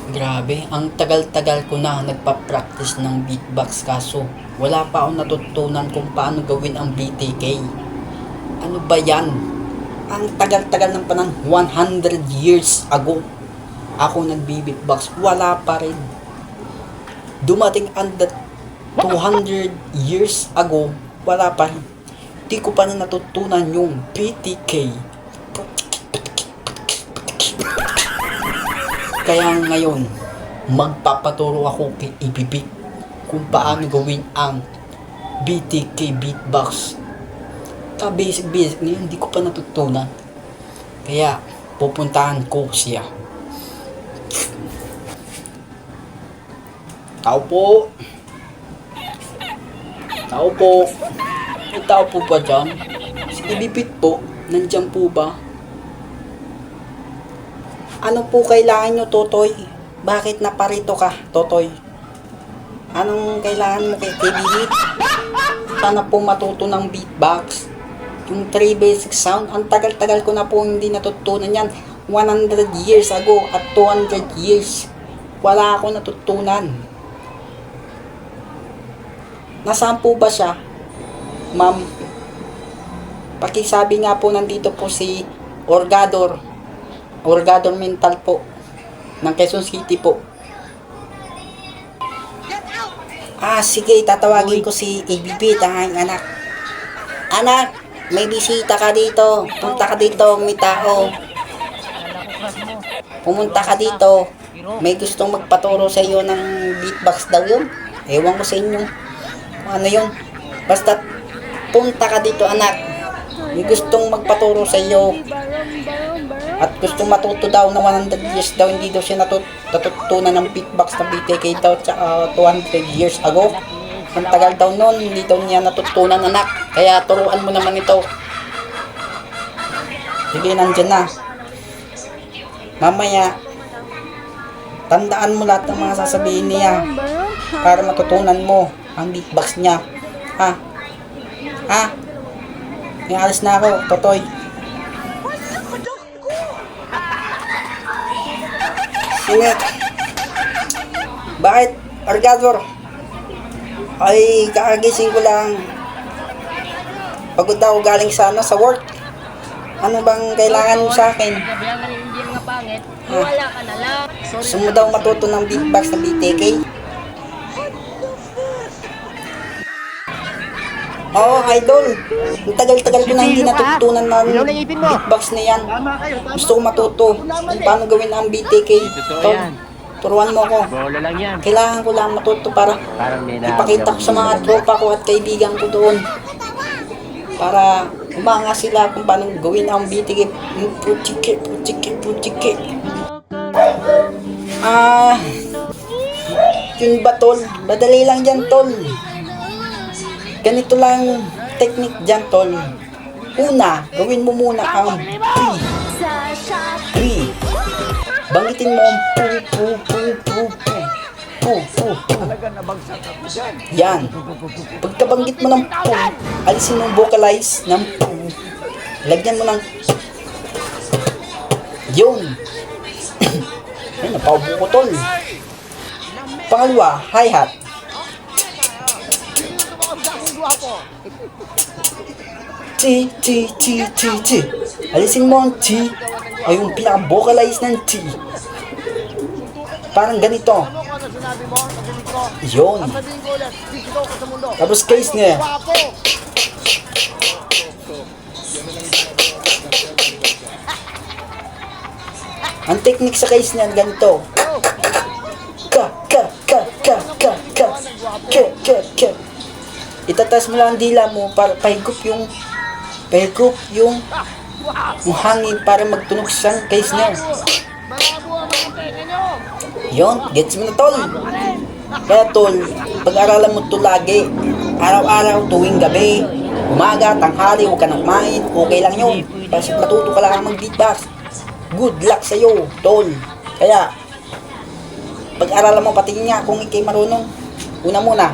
Grabe, ang tagal-tagal ko na nagpa-practice ng beatbox kaso wala pa akong natutunan kung paano gawin ang BTK. Ano ba yan? Ang tagal-tagal ng panahon, 100 years ago ako nagbi-beatbox, wala pa rin. Dumating ang 200 years ago, wala pa rin. Di ko pa rin natutunan yung BTK. Kaya ngayon, magpapaturo ako kay Ibibik kung paano gawin ang BTK beatbox. Basic na yun, hindi ko pa natutunan. Kaya, pupuntahan ko siya. Tao po. Tao po. May tao po ba dyan? Si Ibibik po, nandyan po ba? Ano po kailangan nyo, Totoy? Bakit naparito ka, Totoy? Anong kailangan mo kay Ibibik? Sana po matuto ng beatbox. Yung 3 basic sound, ang tagal-tagal ko na po hindi natutunan yan. 100 years ago at 200 years. Wala ako natutunan. Nasaan po ba siya? Ma'am, pakisabi nga po nandito po si Orgador Mental po ng Quezon City po. Sige, tatawagin ko si ABB, tanging anak. Anak, may bisita ka dito. Punta ka dito, may tao. Pumunta ka dito. May gustong magpaturo sa iyo ng beatbox daw yun. Ewan ko sa inyo kung ano yun. Basta punta ka dito, anak. May gustong magpaturo sa iyo. At gusto matuto daw na 100 years daw, hindi daw siya natutunan ng beatbox ng BTK daw 200 years ago. Ang tagal daw nun, hindi daw niya natutunan, anak. Kaya turuan mo naman ito. Sige, nandyan na. Mamaya, tandaan mo lahat ng mga sasabihin niya para matutunan mo ang beatbox niya. May alis na ako, Totoy. Sige. Bakit, Orgador? Ay, kakagising ko lang. Pagod ako galing sa work. Ano bang kailangan mo sa akin? Wala ka na lang. Gusto mo daw matuto ng beatbox na BTK? Oo, idol. Ang tagal-tagal ko na hindi natutunan ng beatbox na yan. Gusto ko matuto kung paano gawin ang BTK. Tol, turuan mo ako. Kailangan ko lang matuto para ipakita ko sa mga tropa ko at kaibigan ko doon. Para umanga sila kung paano gawin ang BTK. Puchike. Yun ba, tol? Madali lang yan, tol. Ganito lang technique dyan, tol. Una, gawin mo muna ang pre. Banggitin mo ang yan. Pagkabanggit mo ng alisin mo ang vocalize ng lagyan mo ng yun. Ay, napaubo ko, tol. Pangalawa, hi-hat. T. Alisin mo ang T o yung pinaka-vocalize ng T. Parang ganito. Yun. Tapos case niya. Ang technique sa case niya ganito. Itatas mo lang ang dila mo para pahigop yung hangin para magtunog sa case niya. Yon, gets mo na, tol. Kaya, tol, pag-aralan mo ito lagi, araw-araw, tuwing gabi, umaga, tanghali, huwag ka nang kumain, okay lang yun. Basta matuto ka lang mag-beatbox. Good luck sa'yo, tol. Kaya, pag-aralan mo pati niya kung ikay marunong. Una muna.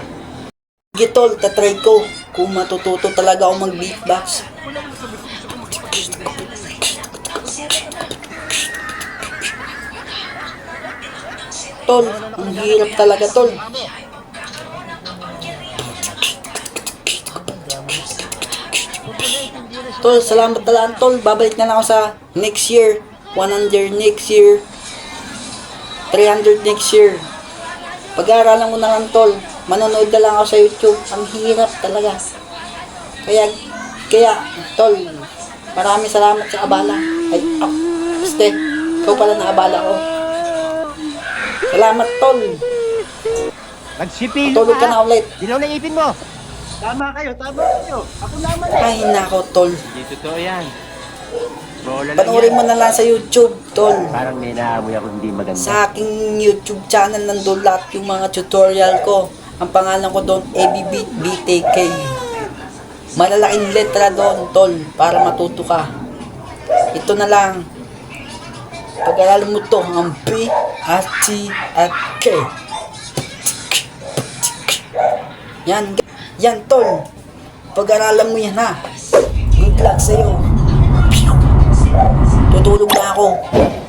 Sige, tol, tatry ko kung matututo talaga ako mag-beatbox. tol. Ang hirap talaga, tol. Tol, salamat na lang, tol. Babalik na lang ako sa next year. 100 next year. 300 next year. Pag-aaralan mo na lang, tol. Manonood na lang ako sa YouTube. Ang hirap talaga. Kaya, tol, maraming salamat sa abala. Ay, este, ikaw pala na abala ko. Salamat, tol. Magsipilo Tulog ka na ulit. Dilaw na ipin mo. Tama kayo. Ako naman Ay, nako, tol. Hindi totoo yan. Bola lang Panoorin yan. mo na lang sa YouTube, tol. Parang may naamoy ako hindi maganda. Sa aking YouTube channel nandun lahat yung mga tutorial ko. Ang pangalan ko doon, ABBTK. Malalaking letra doon, tol, para matuto ka. Ito na lang. Pag-aralan mo to, ang B, at T, at K. Yan, tol. Pag-aralan mo yan, ha. Good luck sa'yo. Tutulog na ako.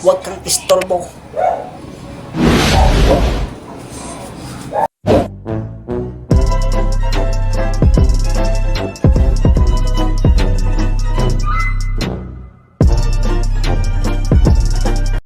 Huwag kang istorbo.